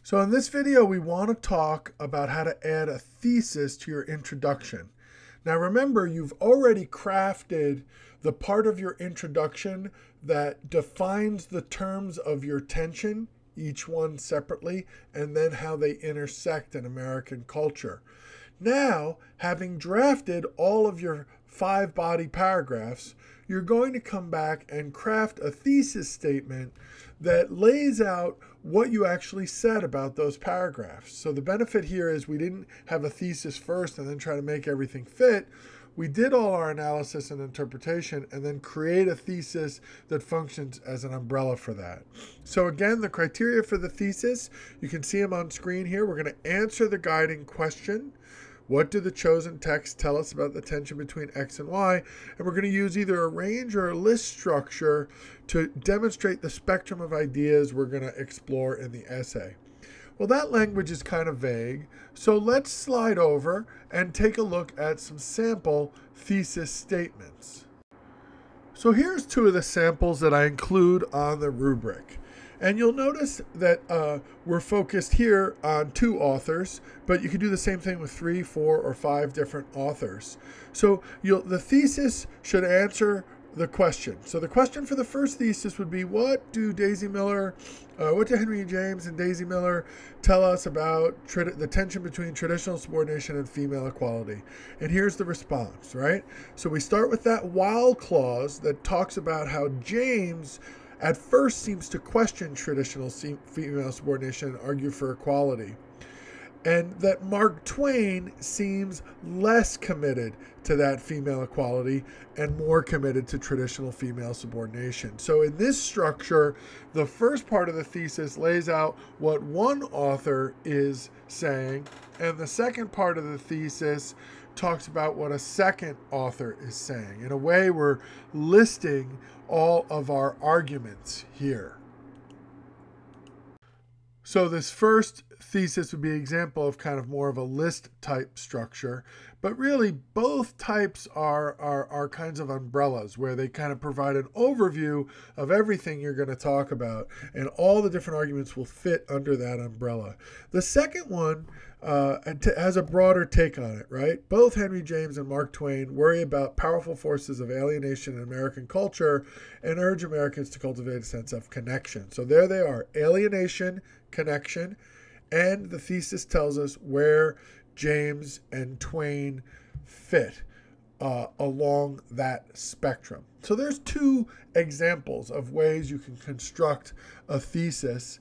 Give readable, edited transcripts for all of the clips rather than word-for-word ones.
So in this video, we want to talk about how to add a thesis to your introduction. Now remember, you've already crafted the part of your introduction that defines the terms of your tension, each one separately, and then how they intersect in American culture. Now, having drafted all of your 5 body paragraphs, you're going to come back and craft a thesis statement that lays out what you actually said about those paragraphs. So the benefit here is we didn't have a thesis first and then try to make everything fit. We did all our analysis and interpretation and then create a thesis that functions as an umbrella for that. So again, the criteria for the thesis, you can see them on screen here. We're going to answer the guiding question. What do the chosen texts tell us about the tension between X and Y? And we're going to use either a range or a list structure to demonstrate the spectrum of ideas we're going to explore in the essay. Well, that language is kind of vague, so let's slide over and take a look at some sample thesis statements. So here's 2 of the samples that I include on the rubric. And you'll notice that we're focused here on 2 authors, but you can do the same thing with 3, 4, or 5 different authors. So the thesis should answer the question. So the question for the first thesis would be, what do Henry James and Daisy Miller tell us about the tension between traditional subordination and female equality? And here's the response, right? So we start with that while clause that talks about how James at first seems to question traditional female subordination and argue for equality. And that Mark Twain seems less committed to that female equality and more committed to traditional female subordination. So in this structure, the first part of the thesis lays out what one author is saying, and the second part of the thesis talks about what a second author is saying. In a way, we're listing all of our arguments here. So this first thesis would be an example of kind of more of a list type structure, but really both types are kinds of umbrellas where they kind of provide an overview of everything you're going to talk about, and all the different arguments will fit under that umbrella. The second one has a broader take on it, right? Both Henry James and Mark Twain worry about powerful forces of alienation in American culture and urge Americans to cultivate a sense of connection. So there they are, alienation, connection, and the thesis tells us where James and Twain fit along that spectrum. So there's 2 examples of ways you can construct a thesis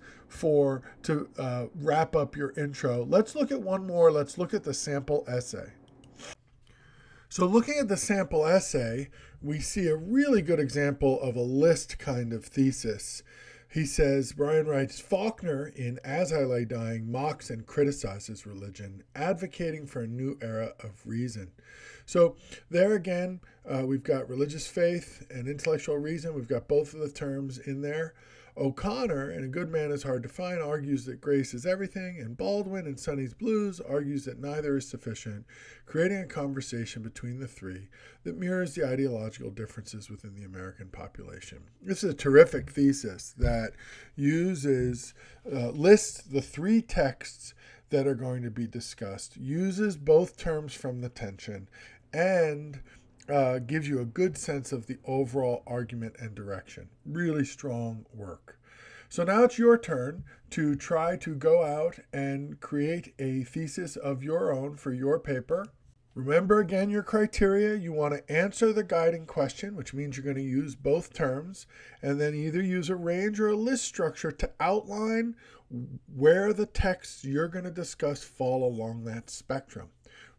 to wrap up your intro. Let's look at one more. Let's look at the sample essay. So looking at the sample essay, we see a really good example of a list kind of thesis. He says, Brian writes, Faulkner in As I Lay Dying mocks and criticizes religion, advocating for a new era of reason. So there again, we've got religious faith and intellectual reason. We've got both of the terms in there. O'Connor, in A Good Man is Hard to Find, argues that grace is everything, and Baldwin in Sonny's Blues argues that neither is sufficient, creating a conversation between the 3 that mirrors the ideological differences within the American population. This is a terrific thesis that lists the 3 texts that are going to be discussed, uses both terms from the tension, and gives you a good sense of the overall argument and direction. Really strong work. So now it's your turn to try to go out and create a thesis of your own for your paper. Remember again your criteria. You want to answer the guiding question, which means you're going to use both terms, and then either use a range or a list structure to outline where the texts you're going to discuss fall along that spectrum.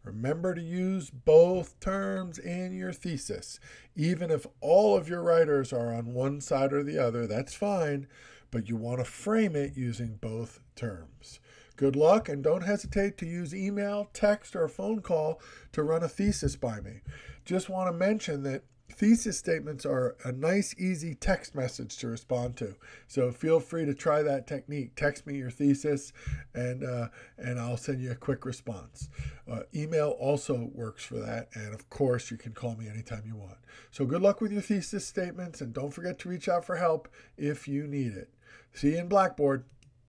Remember to use both terms in your thesis. Even if all of your writers are on one side or the other, that's fine, but you want to frame it using both terms. Good luck, and don't hesitate to use email, text, or a phone call to run a thesis by me. Just want to mention that thesis statements are a nice, easy text message to respond to. So feel free to try that technique. Text me your thesis, and I'll send you a quick response. Email also works for that. And of course, you can call me anytime you want. So good luck with your thesis statements, and don't forget to reach out for help if you need it. See you in Blackboard.